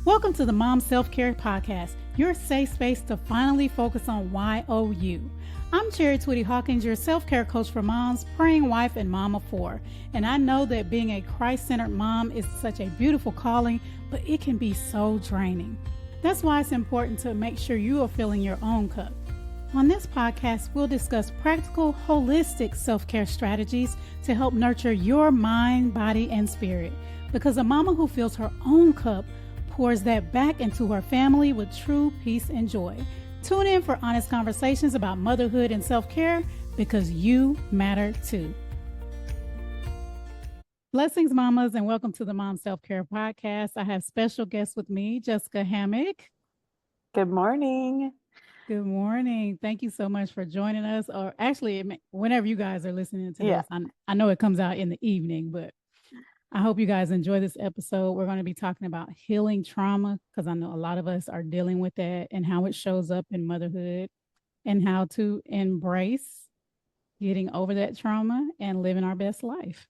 Welcome to the Mom Self-Care Podcast, your safe space to finally focus on YOU. I'm Chari Twitty-Hawkins, your self-care coach for moms, praying wife, and mom of four. And I know that being a Christ-centered mom is such a beautiful calling, but it can be so draining. That's why it's important to make sure you are filling your own cup. On this podcast, we'll discuss practical, holistic self-care strategies to help nurture your mind, body, and spirit. Because a mama who fills her own cup pours that back into her family with true peace and joy. Tune in for honest conversations about motherhood and self-care because you matter too. Blessings, mamas, and welcome to the Mom Self-Care Podcast. I have special guests with me, Jessica Hammock. Good morning. Good morning. Thank you so much for joining us. Or actually, whenever you guys are listening to this, I know it comes out in the evening, but I hope you guys enjoy this episode. We're going to be talking about healing trauma because I know a lot of us are dealing with that and how it shows up in motherhood and how to embrace getting over that trauma and living our best life.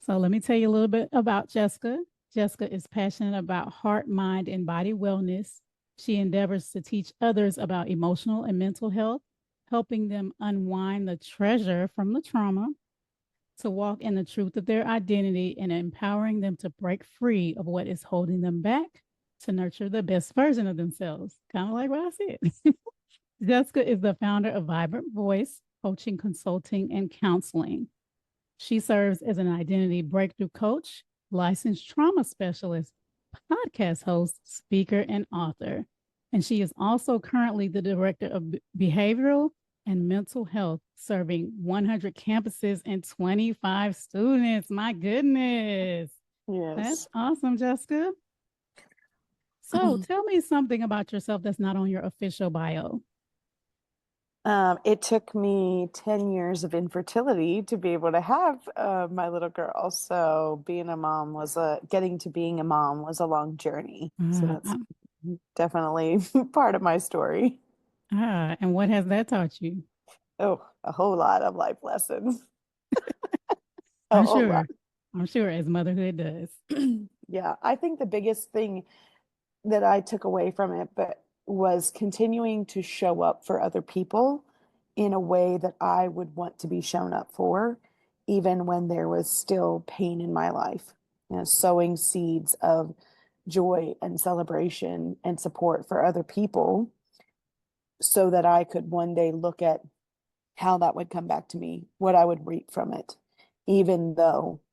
So let me tell you a little bit about Jessica. Jessica is passionate about heart, mind, and body wellness. She endeavors to teach others about emotional and mental health, helping them unwind the treasure from the trauma, to walk in the truth of their identity, and empowering them to break free of what is holding them back to nurture the best version of themselves. Kind of like what I said. Jessica is the founder of Vibrant Voice Coaching, Consulting, and Counseling. She serves as an identity breakthrough coach, licensed trauma specialist, podcast host, speaker, and author. And she is also currently the director of behavioral and mental health, serving 100 campuses and 25 students. My goodness. Yes. That's awesome, Jessica. So tell me something about yourself that's not on your official bio. It took me 10 years of infertility to be able to have my little girl. So getting to being a mom was a long journey. So that's definitely part of my story. And what has that taught you? Oh, a whole lot of life lessons. I'm sure as motherhood does. Yeah, I think the biggest thing that I took away from it was continuing to show up for other people in a way that I would want to be shown up for, even when there was still pain in my life. Sowing seeds of joy and celebration and support for other people so that I could one day look at how that would come back to me, what I would reap from it,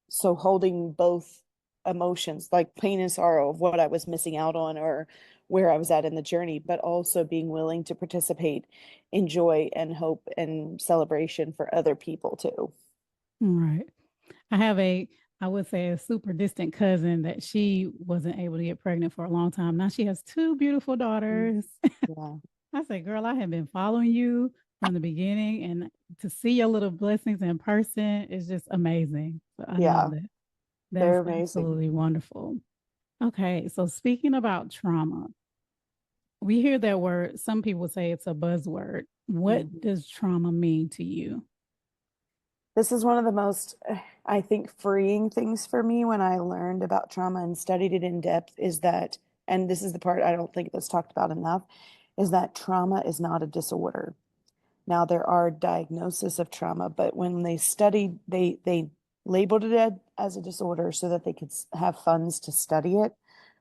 so holding both emotions like pain and sorrow of what I was missing out on or where I was at in the journey, but also being willing to participate in joy and hope and celebration for other people too. Right. I would say a super distant cousin that she wasn't able to get pregnant for a long time. Now she has two beautiful daughters. Yeah. I said, girl, I have been following you from the beginning, and to see your little blessings in person is just amazing. So I know that. They're amazing. Absolutely wonderful. Okay, so speaking about trauma, we hear that word. Some people say it's a buzzword. What does trauma mean to you? This is one of the most, I think, freeing things for me when I learned about trauma and studied it in depth is that, and this is the part I don't think that's talked about enough, is that trauma is not a disorder. Now, there are diagnoses of trauma, but when they studied, they labeled it as a disorder so that they could have funds to study it.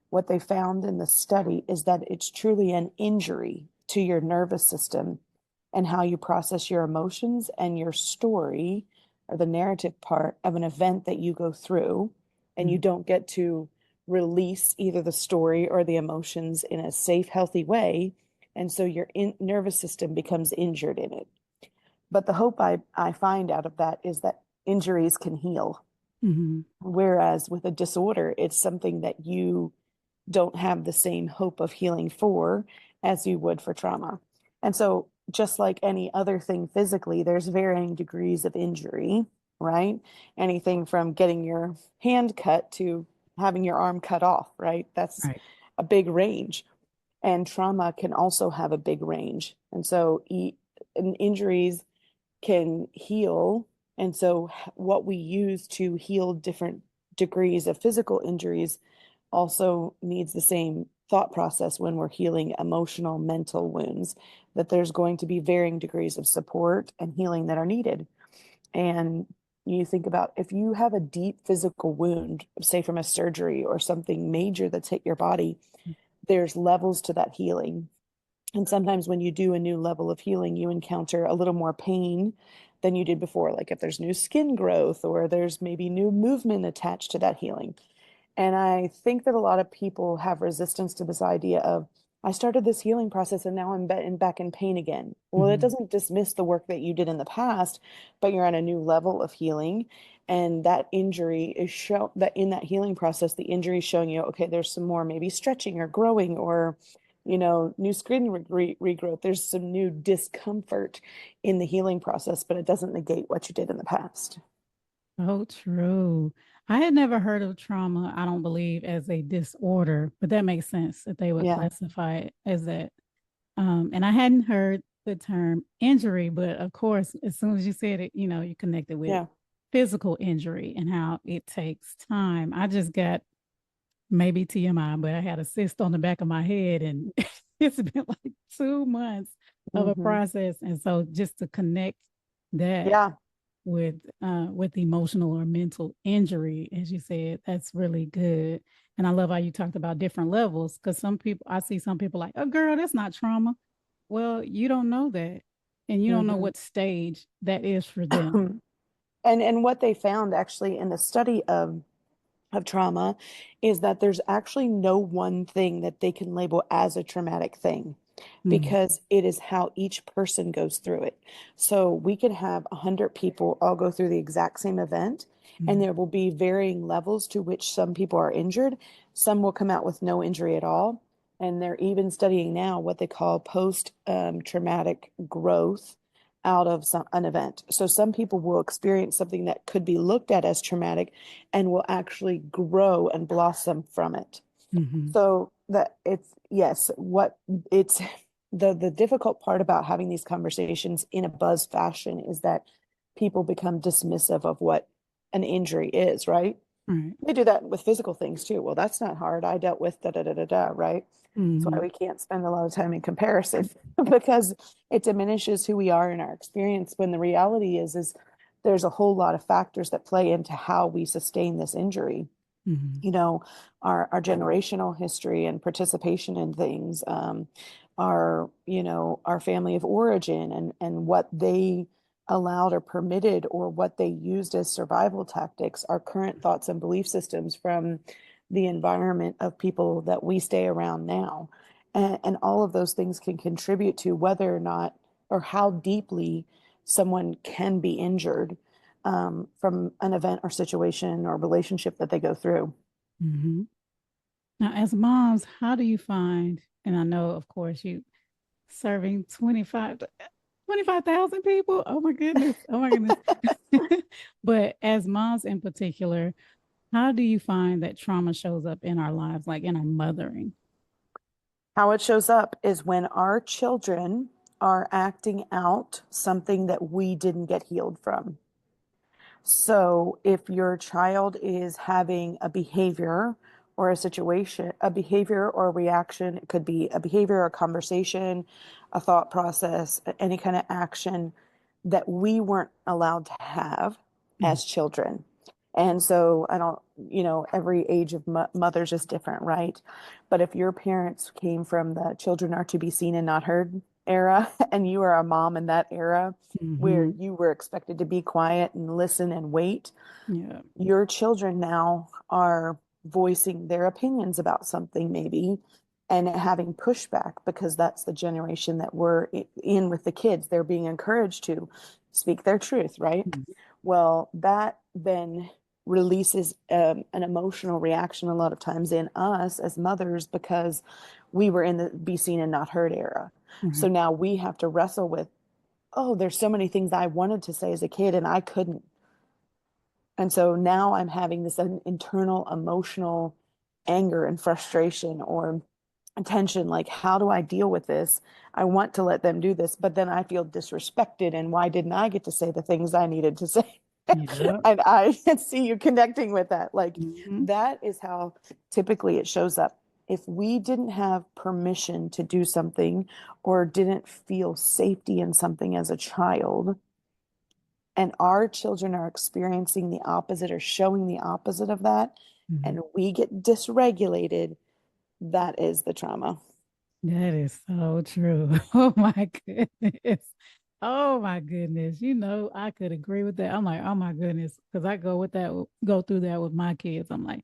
What they found in the study is that it's truly an injury to your nervous system and how you process your emotions and your story or the narrative part of an event that you go through, and you don't get to release either the story or the emotions in a safe, healthy way. And so your nervous system becomes injured in it. But the hope I find out of that is that injuries can heal. Mm-hmm. Whereas with a disorder, it's something that you don't have the same hope of healing for as you would for trauma. And so just like any other thing physically, there's varying degrees of injury, right? Anything from getting your hand cut to having your arm cut off, right? That's a big range. And trauma can also have a big range. And so injuries can heal. And so what we use to heal different degrees of physical injuries also needs the same thought process when we're healing emotional, mental wounds, that there's going to be varying degrees of support and healing that are needed. And you think about if you have a deep physical wound, say from a surgery or something major that's hit your body, there's levels to that healing. And sometimes when you do a new level of healing, you encounter a little more pain than you did before. Like if there's new skin growth or there's maybe new movement attached to that healing. And I think that a lot of people have resistance to this idea of, I started this healing process and now I'm back in pain again. Well, it Mm-hmm. doesn't dismiss the work that you did in the past, but you're on a new level of healing. And that injury is show that in that healing process, the injury is showing you, okay, there's some more maybe stretching or growing or, new skin regrowth. There's some new discomfort in the healing process, but it doesn't negate what you did in the past. So true. I had never heard of trauma, I don't believe, as a disorder, but that makes sense that they would Yeah. classify it as that. And I hadn't heard the term injury, but of course, as soon as you said it, you connected with Yeah. physical injury and how it takes time. I just got maybe TMI, but I had a cyst on the back of my head and it's been like 2 months of a Hmm. process. And so just to connect that Yeah. with emotional or mental injury, as you said, that's really good. And I love how you talked about different levels because I see some people like, oh girl, that's not trauma. Well, you don't know that. And you don't know Hmm. what stage that is for them. And what they found actually in the study of trauma is that there's actually no one thing that they can label as a traumatic thing Mm-hmm. because it is how each person goes through it. So we could have 100 people all go through the exact same event, and there will be varying levels to which some people are injured. Some will come out with no injury at all. And they're even studying now what they call post traumatic growth out of an event. So some people will experience something that could be looked at as traumatic and will actually grow and blossom from it. Mm-hmm. So that it's yes, what it's the difficult part about having these conversations in a buzz fashion is that people become dismissive of what an injury is, right? Right. They do that with physical things too. Well, that's not hard. I dealt with da da da da da, right? That's why Mm-hmm. we can't spend a lot of time in comparison because it diminishes who we are in our experience when the reality is there's a whole lot of factors that play into how we sustain this injury. Mm-hmm. you know, our generational history and participation in things, our family of origin and what they allowed or permitted or what they used as survival tactics, our current thoughts and belief systems from the environment of people that we stay around now. And all of those things can contribute to whether or not or how deeply someone can be injured from an event or situation or relationship that they go through. Mm-hmm. Now, as moms, how do you find, and I know, of course, you serving 25,000 people. Oh my goodness. Oh my goodness. But as moms in particular, how do you find that trauma shows up in our lives, like in our mothering? How it shows up is when our children are acting out something that we didn't get healed from. So if your child is having a behavior or a situation, a behavior or a reaction, it could be a behavior, a conversation, a thought process, any kind of action that we weren't allowed to have Mm-hmm. as children. And so I don't, every age of mothers is different, right? But if your parents came from the children are to be seen and not heard era, and you are a mom in that era, where Mm-hmm. you were expected to be quiet and listen and wait, Yeah. your children now are voicing their opinions about something, maybe, and having pushback because that's the generation that we're in with the kids. They're being encouraged to speak their truth, right? Mm-hmm. Well, that then releases an emotional reaction a lot of times in us as mothers because we were in the be seen and not heard era. So Right. now we have to wrestle with, oh, there's so many things I wanted to say as a kid and I couldn't. And so now I'm having this internal emotional anger and frustration or tension. Like, how do I deal with this? I want to let them do this, but then I feel disrespected. And why didn't I get to say the things I needed to say? Yeah. And I see you connecting with that. Like, Mm-hmm. that is how typically it shows up. if we didn't have permission to do something or didn't feel safety in something as a child, and our children are experiencing the opposite or showing the opposite of that, Mhm. and we get dysregulated, that is the trauma. That is so true. Oh my goodness. Oh my goodness. I could agree with that. I'm like, oh my goodness. Because I go through that with my kids. I'm like,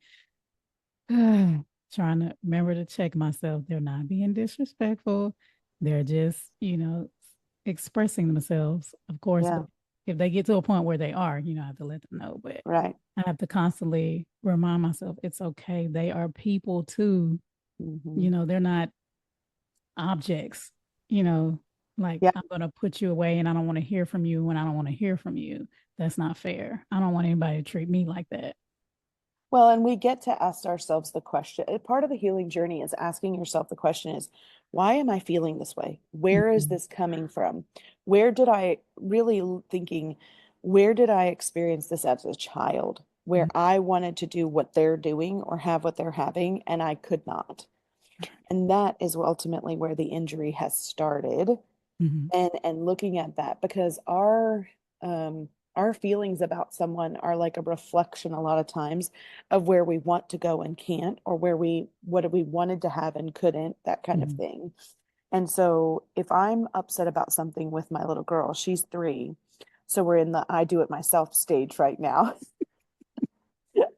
trying to remember to check myself. They're not being disrespectful. They're just, expressing themselves, of course. Yeah, But if they get to a point where they are, I have to let them know. But right. I have to constantly remind myself it's okay. They are people too. Hmm. They're not objects, you know, like Yeah. I'm going to put you away and I don't want to hear from you when I don't want to hear from you. That's not fair. I don't want anybody to treat me like that. Well, and we get to ask ourselves the question. Part of the healing journey is asking yourself the question is, why am I feeling this way? Where is Mhm. this coming from? Where did I really thinking, where did I experience this as a child, where I wanted to do what they're doing or have what they're having, and I could not? And that is ultimately where the injury has started. Mhm. And looking at that, because our feelings about someone are like a reflection a lot of times of where we want to go and can't, or what we wanted to have and couldn't, that kind of Mhm. thing. And so if I'm upset about something with my little girl, she's 3, so we're in the I do it myself stage right now.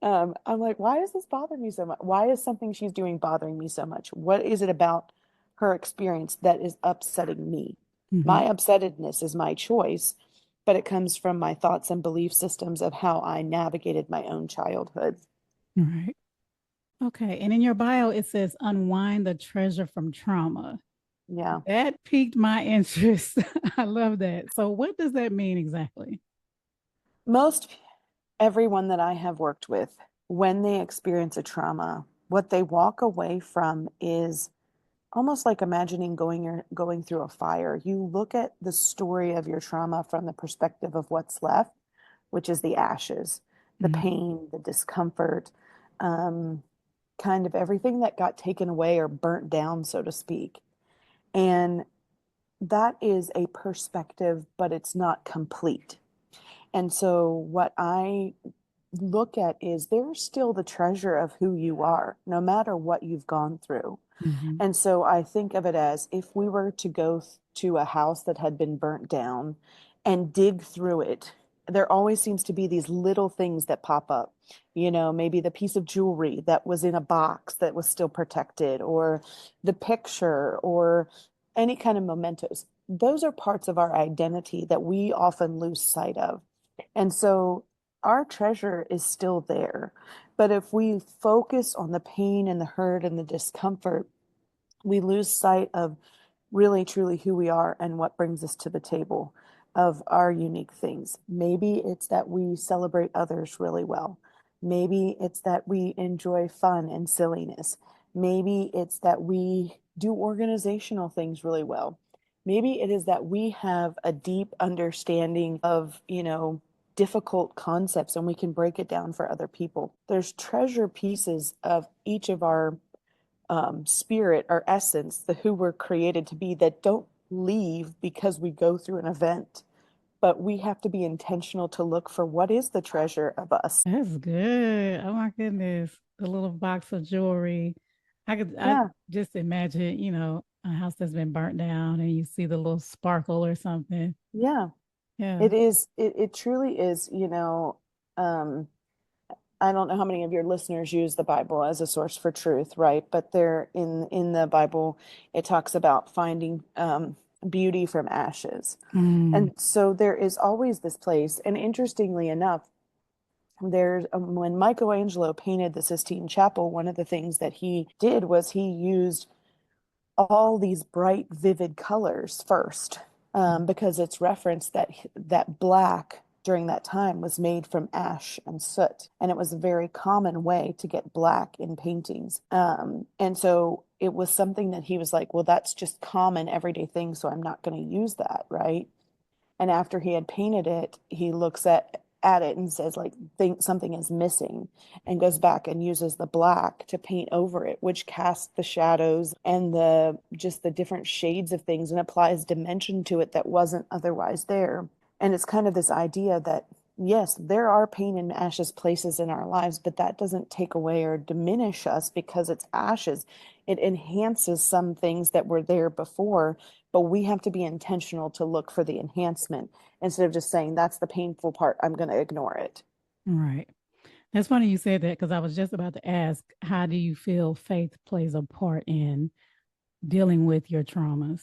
I'm like, why does this bother me so much? Why is something she's doing bothering me so much? What is it about her experience that is upsetting me? My Mhm. upsettedness is my choice, but it comes from my thoughts and belief systems of how I navigated my own childhood. Right. Okay. And in your bio, it says unwind the treasure from trauma. Yeah. That piqued my interest. I love that. So, what does that mean exactly? Most everyone that I have worked with, when they experience a trauma, what they walk away from is almost like imagining going through a fire. You look at the story of your trauma from the perspective of what's left, which is the ashes, the Mhm. pain, the discomfort, um, kind of everything that got taken away or burnt down, so to speak. And that is a perspective, but it's not complete. And so, what I look at is there's still the treasure of who you are, no matter what you've gone through. Mhm. And so I think of it as if we were to go to a house that had been burnt down and dig through it, there always seems to be these little things that pop up. Maybe the piece of jewelry that was in a box that was still protected, or the picture, or any kind of mementos. Those are parts of our identity that we often lose sight of. And so our treasure is still there. But if we focus on the pain and the hurt and the discomfort, we lose sight of really truly who we are and what brings us to the table of our unique things. Maybe it's that we celebrate others really well. Maybe it's that we enjoy fun and silliness. Maybe it's that we do organizational things really well. Maybe it is that we have a deep understanding of, difficult concepts and we can break it down for other people. There's treasure pieces of each of our spirit, our essence, the who we're created to be that don't leave because we go through an event. But we have to be intentional to look for what is the treasure of us. That's good. Oh my goodness. The little box of jewelry. I Yeah, just imagine, a house that's been burnt down and you see the little sparkle or something. yeah. Yeah. It is, it truly is, I don't know how many of your listeners use the Bible as a source for truth, right? But there in the Bible, it talks about finding beauty from ashes. Mm. And so there is always this place. And interestingly enough, there's when Michelangelo painted the Sistine Chapel, one of the things that he did was he used all these bright, vivid colors first, because it's referenced that black during that time was made from ash and soot, and it was a very common way to get black in paintings. And so it was something that he was like, well, that's just common everyday thing, so I'm not going to use that, right? And after he had painted it, he looks at it and says like think something is missing, and goes back and uses the black to paint over it, which casts the shadows and the just the different shades of things and applies dimension to it that wasn't otherwise there. And it's kind of this idea that yes, there are pain and ashes places in our lives, but that doesn't take away or diminish us because it's ashes. It enhances some things that were there before, but we have to be intentional to look for the enhancement instead of just saying that's the painful part, I'm going to ignore it. Right. That's funny you said that because I was just about to ask, how do you feel faith plays a part in dealing with your traumas?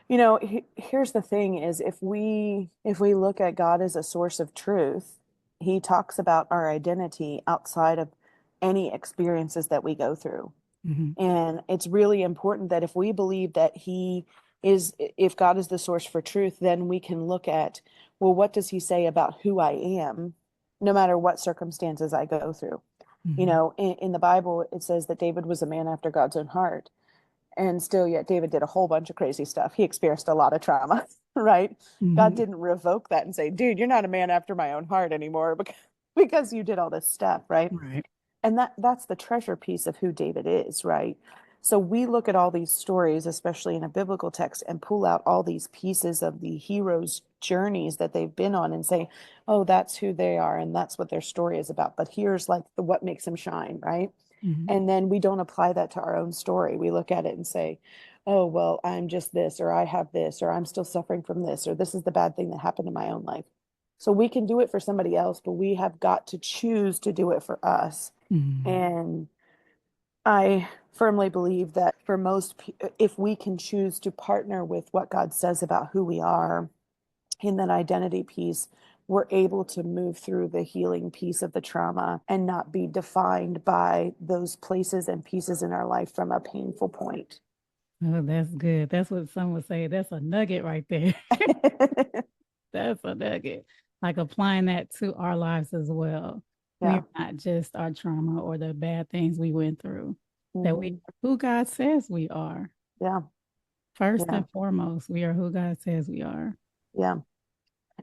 You know, here's the thing is if we look at God as a source of truth, he talks about our identity outside of any experiences that we go through. Mm-hmm. And it's really important that if we believe that if God is the source for truth, then we can look at, well, what does he say about who I am, no matter what circumstances I go through? You Mm-hmm. know, in the Bible, it says that David was a man after God's own heart. And still, yet David did a whole bunch of crazy stuff. He experienced a lot of trauma, right? God Mm-hmm. didn't revoke that and say, dude, you're not a man after my own heart anymore because you did all this stuff, right? Right. And that's the treasure piece of who David is, right? So we look at all these stories, especially in a biblical text, and pull out all these pieces of the heroes' journeys that they've been on and say, oh, that's who they are, and that's what their story is about. But here's like what makes them shine, right? Mm-hmm. And then we don't apply that to our own story. We look at it and say, oh, well, I'm just this, or I have this, or I'm still suffering from this, or this is the bad thing that happened in my own life. So we can do it for somebody else, but we have got to choose to do it for us. Mm-hmm. And I firmly believe that for if we can choose to partner with what God says about who we are in that identity piece, we're able to move through the healing piece of the trauma and not be defined by those places and pieces in our life from a painful point. Oh, that's good. That's what some would say. That's a nugget right there. That's a nugget. Like applying that to our lives as well. We Yeah. are not just our trauma or the bad things we went through, that we Hmm. are who God says we are. Yeah. First Yeah. and foremost, we are who God says we are. Yeah.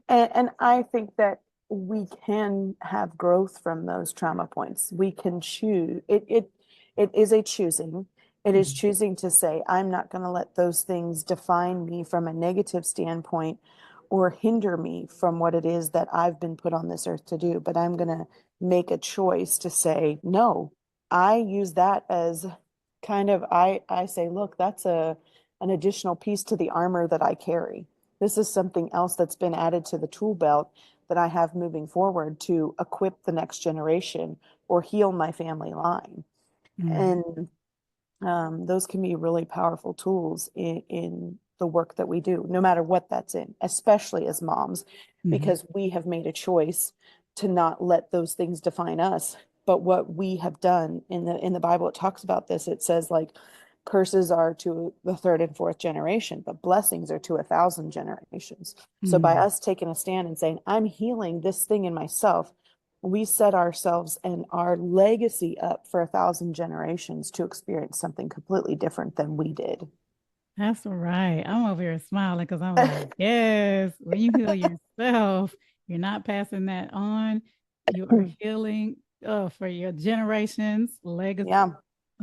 And I think that we can have growth from those trauma points. We can choose. It is a choosing. It is Mhm. choosing to say, I'm not going to let those things define me from a negative standpoint or hinder me from what it is that I've been put on this earth to do. But I'm going to make a choice to say, no, I use that as kind of, I say, look, that's an additional piece to the armor that I carry. This is something else that's been added to the tool belt that I have moving forward to equip the next generation or heal my family line. Right. And those can be really powerful tools in the work that we do, no matter what that's in, especially as moms, Mm-hmm. because we have made a choice to not let those things define us. But what we have done in the Bible, it talks about this. It says like curses are to the third and fourth generation, but blessings are to 1,000 generations. So by Mm-hmm. us taking a stand and saying, I'm healing this thing in myself, we set ourselves and our legacy up for 1,000 generations to experience something completely different than we did. That's right. I'm over here smiling because I'm like, yes, when you heal yourself, you're not passing that on. You are healing for your generations, legacy. Yeah.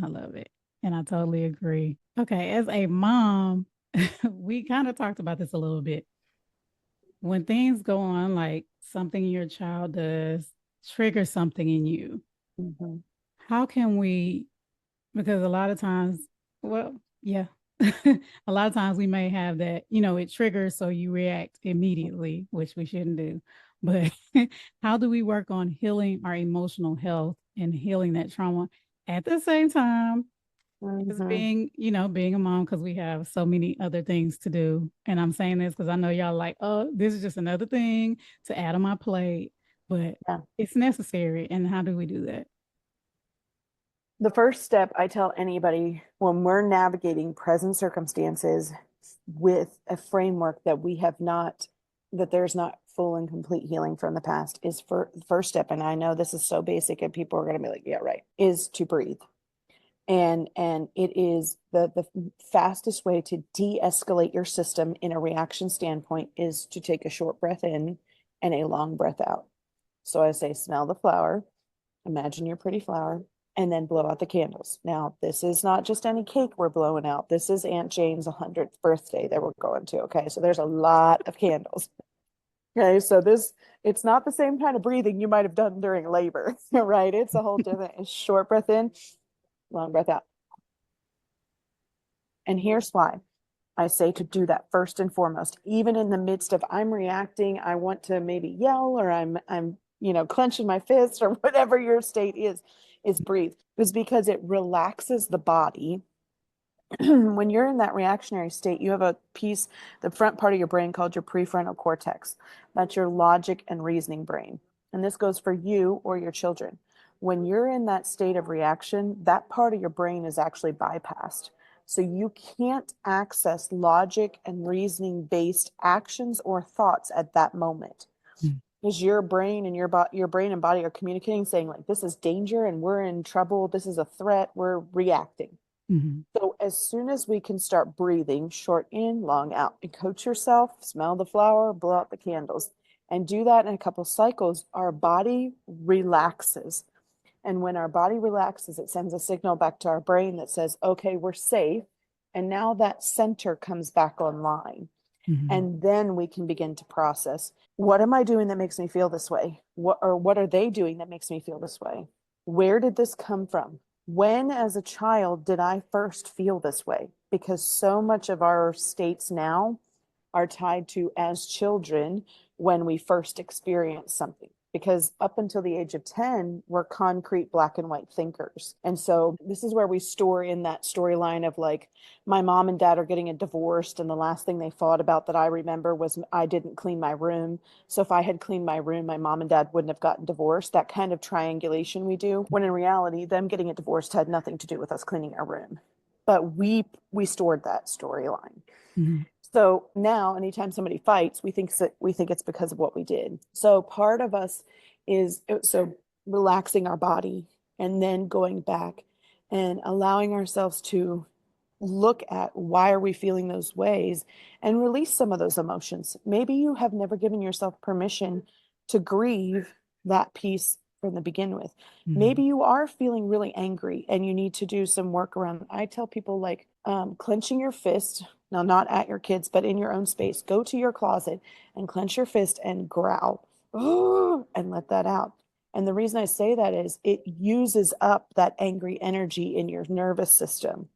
I love it. And I totally agree. Okay, as a mom, we kind of talked about this a little bit. When things go on, like something your child does trigger something in you, Mm-hmm. how can we, because a lot of times, well, yeah, a lot of times we may have that, it triggers, so you react immediately, which we shouldn't do. But how do we work on healing our emotional health and healing that trauma at the same time as Mm-hmm. being a mom, because we have so many other things to do. And I'm saying this because I know y'all like, oh, this is just another thing to add on my plate, but Yeah. it's necessary. And how do we do that? The first step I tell anybody when we're navigating present circumstances with a framework that we have not, that there's not full and complete healing from the past is for first step. And I know this is so basic and people are going to be like, yeah, right, is to breathe. And it is the fastest way to de-escalate your system in a reaction standpoint is to take a short breath in and a long breath out. So I say, smell the flower, imagine your pretty flower, and then blow out the candles. Now, this is not just any cake we're blowing out. This is Aunt Jane's 100th birthday that we're going to. Okay. So there's a lot of candles. Okay. So it's not the same kind of breathing you might have done during labor, right? It's a whole different, short breath in, long breath out. And here's why I say to do that first and foremost, even in the midst of I'm reacting, I want to maybe yell, or I'm clenching my fists, or whatever your state is breathe. Is because it relaxes the body. When you're in that reactionary state, you have a piece, the front part of your brain called your prefrontal cortex. That's your logic and reasoning brain. And this goes for you or your children. When you're in that state of reaction, that part of your brain is actually bypassed. So you can't access logic and reasoning based actions or thoughts at that moment. Because your brain and your brain and body are communicating, saying like, this is danger and we're in trouble. This is a threat. We're reacting. So as soon as we can start breathing, short in, long out, and coach yourself, smell the flower, blow out the candles, and do that in a couple cycles, our body relaxes. And when our body relaxes, it sends a signal back to our brain that says, okay, we're safe. And now that center comes back online. And then we can begin to process, what am I doing that makes me feel this way? What are they doing that makes me feel this way? Where did this come from? When, as a child, did I first feel this way? Because so much of our states now are tied to as children when we first experience something. Because up until the age of 10, we're concrete black and white thinkers. And so this is where we store in that storyline of like, my mom and dad are getting a divorced, and the last thing they fought about that I remember was I didn't clean my room. So if I had cleaned my room, my mom and dad wouldn't have gotten divorced. That kind of triangulation we do, when in reality, them getting a divorced had nothing to do with us cleaning our room. But we stored that storyline. So now anytime somebody fights, we think it's because of what we did. So part of us is so relaxing our body and then going back and allowing ourselves to look at why are we feeling those ways and release some of those emotions. Maybe you have never given yourself permission to grieve that piece from the begin with. Maybe you are feeling really angry and you need to do some work around. I tell people like clenching your fist. Now, not at your kids, but in your own space. Go to your closet and clench your fist and growl and let that out. And the reason I say that is it uses up that angry energy in your nervous system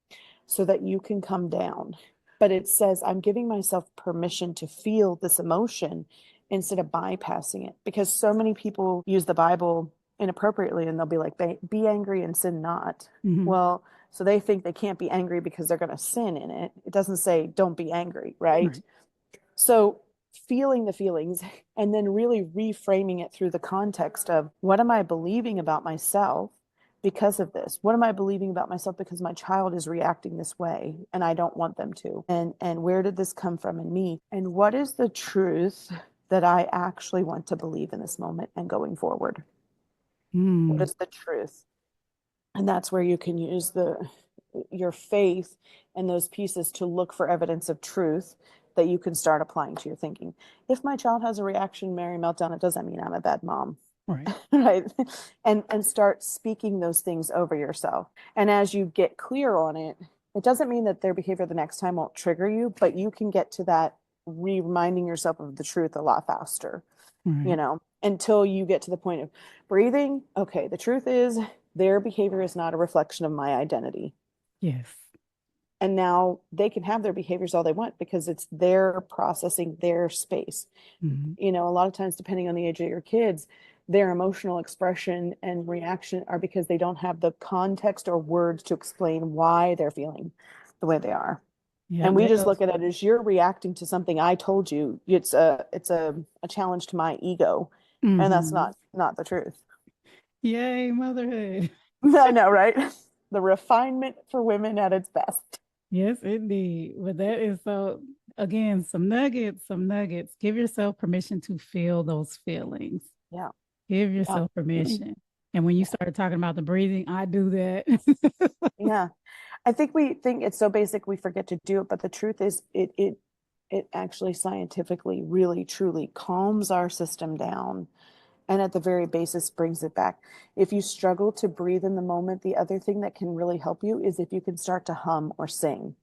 so that you can come down. But it says, I'm giving myself permission to feel this emotion instead of bypassing it. Because so many people use the Bible inappropriately and they'll be like, be angry and sin not. Well, so they think they can't be angry because they're going to sin in it. It doesn't say don't be angry, right? So feeling the feelings and then really reframing it through the context of what am I believing about myself because of this? What am I believing about myself because my child is reacting this way and I don't want them to? And where did this come from in me? And what is the truth that I actually want to believe in this moment and going forward? What is the truth? And that's where you can use your faith and those pieces to look for evidence of truth that you can start applying to your thinking. If my child has a reaction, Mary meltdown, it doesn't mean I'm a bad mom. Right. Right. And start speaking those things over yourself. And as you get clear on it, it doesn't mean that their behavior the next time won't trigger you, but you can get to that reminding yourself of the truth a lot faster, until you get to the point of breathing. Okay, the truth is their behavior is not a reflection of my identity. Yes. And now they can have their behaviors all they want because it's their processing, their space. A lot of times, depending on the age of your kids, their emotional expression and reaction are because they don't have the context or words to explain why they're feeling the way they are. And we just look at it as you're reacting to something I told you. It's a challenge to my ego. And that's not the truth. Yay, motherhood. I know, right? The refinement for women at its best. Yes, indeed. But that is so, again, some nuggets. Give yourself permission to feel those feelings. Yeah. Give yourself permission. And when you started talking about the breathing, I do that. Yeah. I think we think it's so basic we forget to do it, but the truth is it it actually scientifically really truly calms our system down, and at the very basis brings it back. If you struggle to breathe in the moment, the other thing that can really help you is if you can start to hum or sing,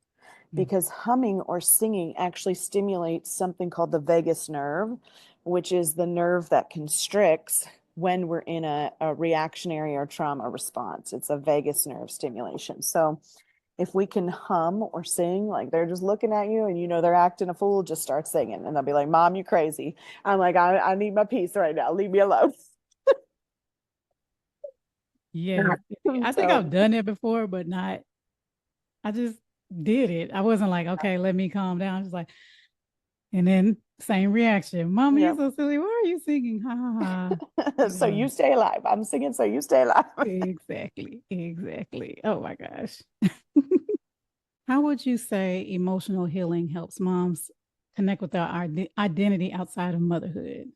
because humming or singing actually stimulates something called the vagus nerve, which is the nerve that constricts when we're in a reactionary or trauma response. It's a vagus nerve stimulation. So if we can hum or sing, like they're just looking at you and you know they're acting a fool, just start singing. And they'll be like, Mom, you crazy. I'm like, I need my peace right now. Leave me alone. Yes. I think So I've done it before, but not, I just did it. I wasn't like, okay, let me calm down. Just like, and then same reaction. Mama, yeah. you're so silly. Why are you singing? Ha ha ha. So Yeah, you stay alive. I'm singing so you stay alive. exactly. Exactly. Oh my gosh. How would you say emotional healing helps moms connect with their identity outside of motherhood?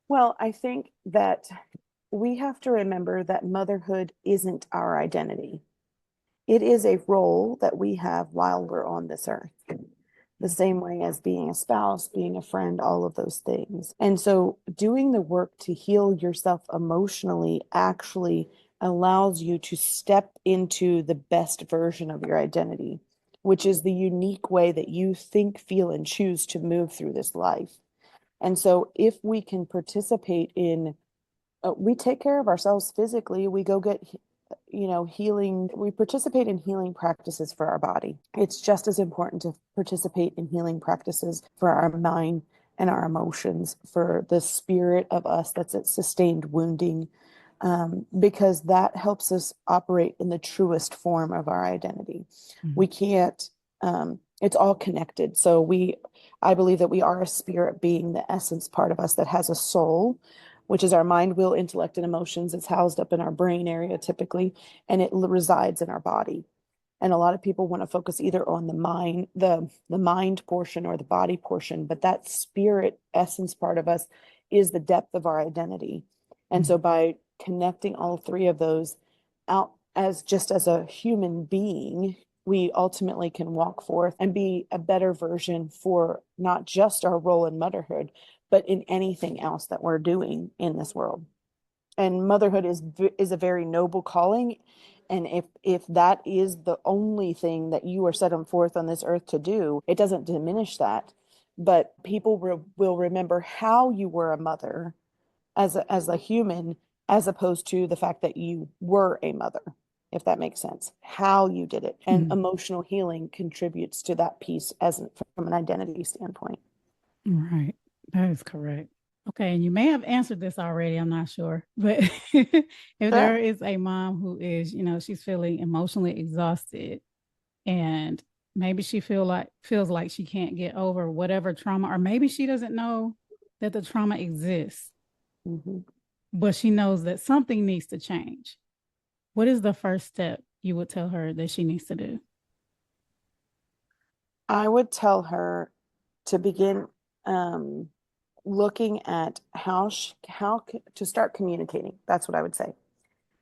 Well, I think that we have to remember that motherhood isn't our identity. It is a role that we have while we're on this earth, the same way as being a spouse, being a friend, all of those things. And so, doing the work to heal yourself emotionally actually allows you to step into the best version of your identity, which is the unique way that you think, feel, and choose to move through this life. And so, if we can participate in, we take care of ourselves physically, we go get, healing, we participate in healing practices for our body. It's just as important to participate in healing practices for our mind and our emotions, for the spirit of us that's at sustained wounding, because that helps us operate in the truest form of our identity. Mhm. We can't, it's all connected. So I believe that we are a spirit being, the essence part of us that has a soul, which is our mind, will, intellect, and emotions. It's housed up in our brain area typically, and it resides in our body. And a lot of people want to focus either on the mind portion or the body portion, but that spirit essence part of us is the depth of our identity. And so by connecting all three of those out as just as a human being, we ultimately can walk forth and be a better version for not just our role in motherhood, but in anything else that we're doing in this world. And motherhood is a very noble calling. And if that is the only thing that you are set on forth on this earth to do, it doesn't diminish that. But people will remember how you were a mother as a human, as opposed to the fact that you were a mother, if that makes sense, how you did it. And Mhm. emotional healing contributes to that piece from an identity standpoint. Right. That is correct. Okay. And you may have answered this already. I'm not sure. But if Sure. there is a mom who is, she's feeling emotionally exhausted and maybe she feels like she can't get over whatever trauma, or maybe she doesn't know that the trauma exists, Mm-hmm. but she knows that something needs to change. What is the first step you would tell her that she needs to do? I would tell her to begin um, looking at to start communicating. That's what I would say.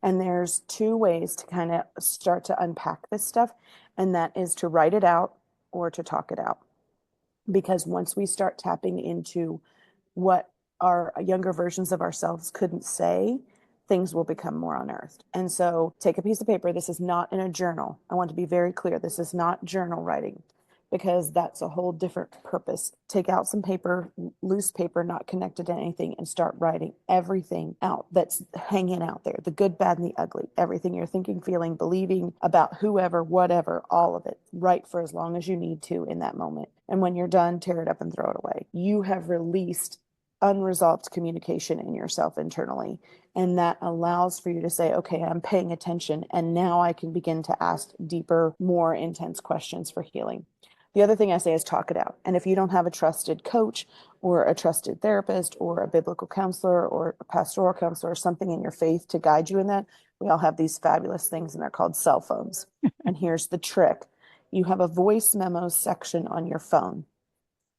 And there's two ways to kind of start to unpack this stuff, and that is to write it out or to talk it out. Because once we start tapping into what our younger versions of ourselves couldn't say, things will become more unearthed. And so take a piece of paper. This is not in a journal. I want to be very clear. This is not journal writing, because that's a whole different purpose. Take out some paper, loose paper, not connected to anything, and start writing everything out that's hanging out there, the good, bad, and the ugly, everything you're thinking, feeling, believing about whoever, whatever, all of it. Write for as long as you need to in that moment. And when you're done, tear it up and throw it away. You have released unresolved communication in yourself internally. And that allows for you to say, okay, I'm paying attention. And now I can begin to ask deeper, more intense questions for healing. The other thing I say is talk it out. And if you don't have a trusted coach or a trusted therapist or a biblical counselor or a pastoral counselor or something in your faith to guide you in that, we all have these fabulous things and they're called cell phones. And here's the trick. You have a voice memos section on your phone.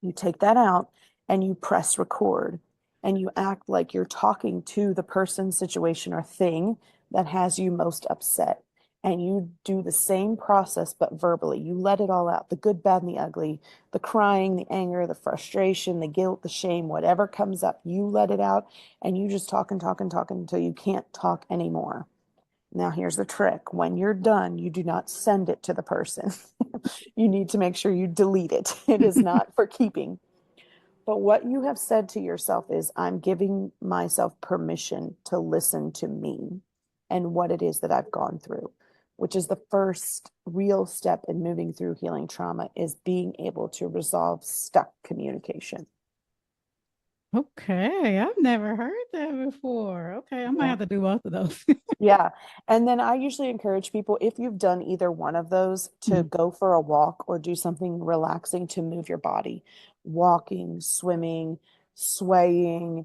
You take that out and you press record and you act like you're talking to the person, situation, or thing that has you most upset. and you do the same process, but verbally. You let it all out, the good, bad, and the ugly, the crying, the anger, the frustration, the guilt, the shame, whatever comes up, you let it out, and you just talk and talk and talk until you can't talk anymore. Now, here's the trick. When you're done, you do not send it to the person. You need to make sure you delete it. It is not for keeping. But what you have said to yourself is, I'm giving myself permission to listen to me and what it is that I've gone through, which is the first real step in moving through healing trauma, is being able to resolve stuck communication. Okay, I've never heard that before. Okay, I might have to do both of those. Yeah. And then I usually encourage people, if you've done either one of those, to go for a walk or do something relaxing to move your body. Walking, swimming, swaying,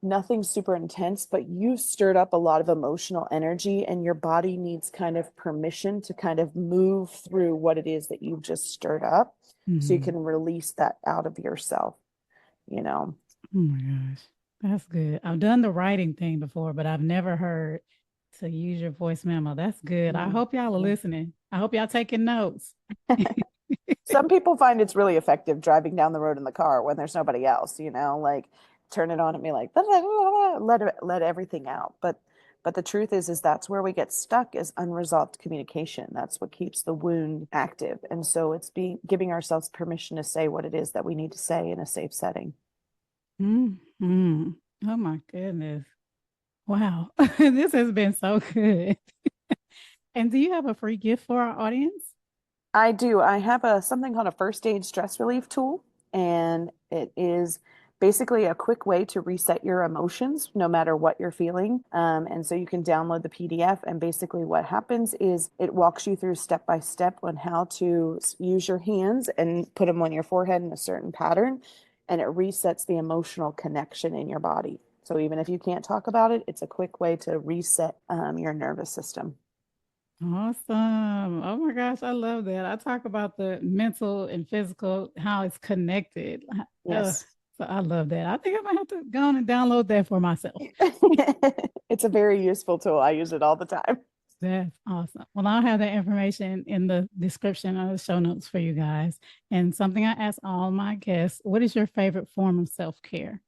nothing super intense, but you've stirred up a lot of emotional energy, and your body needs kind of permission to kind of move through what it is that you've just stirred up, so you can release that out of yourself, you know. Oh my gosh, that's good. I've done the writing thing before, but I've never heard to use your voice memo. That's good. I hope y'all are listening. I hope y'all taking notes. Some people find it's really effective driving down the road in the car when there's nobody else, you know, like turn it on and be like, let everything out. But the truth is that's where we get stuck, is unresolved communication. That's what keeps the wound active. And so it's giving ourselves permission to say what it is that we need to say in a safe setting. Mm-hmm. Oh my goodness. Wow. This has been so good. And do you have a free gift for our audience? I do. I have something called a first aid stress relief tool, and it is basically a quick way to reset your emotions no matter what you're feeling. And so you can download the PDF, and basically what happens is it walks you through step by step on how to use your hands and put them on your forehead in a certain pattern, and it resets the emotional connection in your body. So even if you can't talk about it, it's a quick way to reset your nervous system. Awesome. Oh my gosh, I love that. I talk about the mental and physical, how it's connected. Yes. So I love that. I think I might have to go on and download that for myself. It's a very useful tool. I use it all the time. That's awesome. Well, I'll have that information in the description of the show notes for you guys. And something I ask all my guests, what is your favorite form of self-care?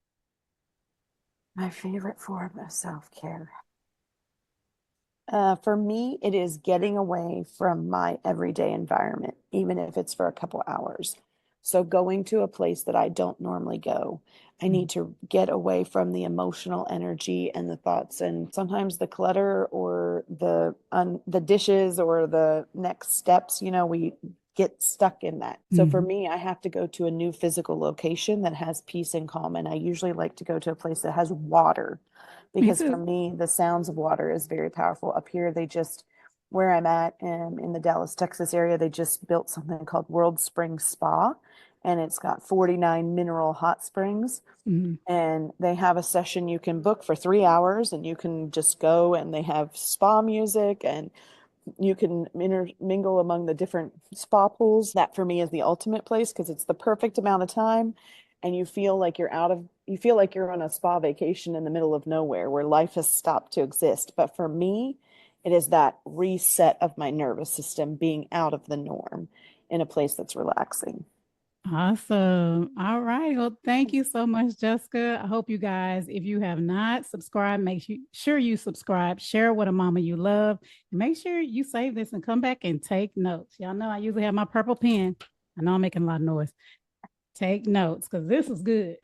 My favorite form of self-care. For me, it is getting away from my everyday environment, even if it's for a couple hours. So going to a place that I don't normally go. I need to get away from the emotional energy and the thoughts, and sometimes the clutter or the dishes or the next steps, you know, we get stuck in that. So for me, I have to go to a new physical location that has peace and calm. And I usually like to go to a place that has water, because for me, the sounds of water is very powerful. Up here, where I'm at in the Dallas, Texas area, they just built something called World Spring Spa, and it's got 49 mineral hot springs. And they have a session you can book for 3 hours, and you can just go, and they have spa music, and you can intermingle among the different spa pools. That for me is the ultimate place, because it's the perfect amount of time, and you feel like you're on a spa vacation in the middle of nowhere where life has stopped to exist. But for me, it is that reset of my nervous system, being out of the norm in a place that's relaxing. Awesome. All right. Well, thank you so much, Jessica. I hope you guys, if you have not subscribed, sure you subscribe, share with a mama you love, and make sure you save this and come back and take notes. Y'all know I usually have my purple pen. I know I'm making a lot of noise. Take notes, because this is good.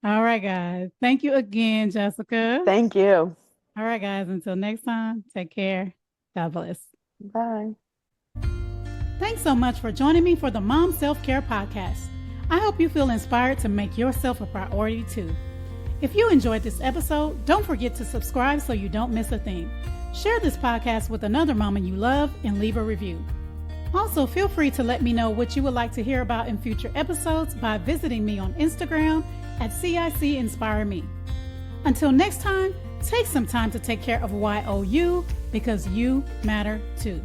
All right, guys. Thank you again, Jessica. Thank you. All right, guys. Until next time, take care. God bless. Bye. Thanks so much for joining me for the Mom Self-Care Podcast. I hope you feel inspired to make yourself a priority too. If you enjoyed this episode, don't forget to subscribe so you don't miss a thing. Share this podcast with another mama you love and leave a review. Also, feel free to let me know what you would like to hear about in future episodes by visiting me on Instagram at CIC Inspire Me. Until next time, take some time to take care of YOU, because you matter too.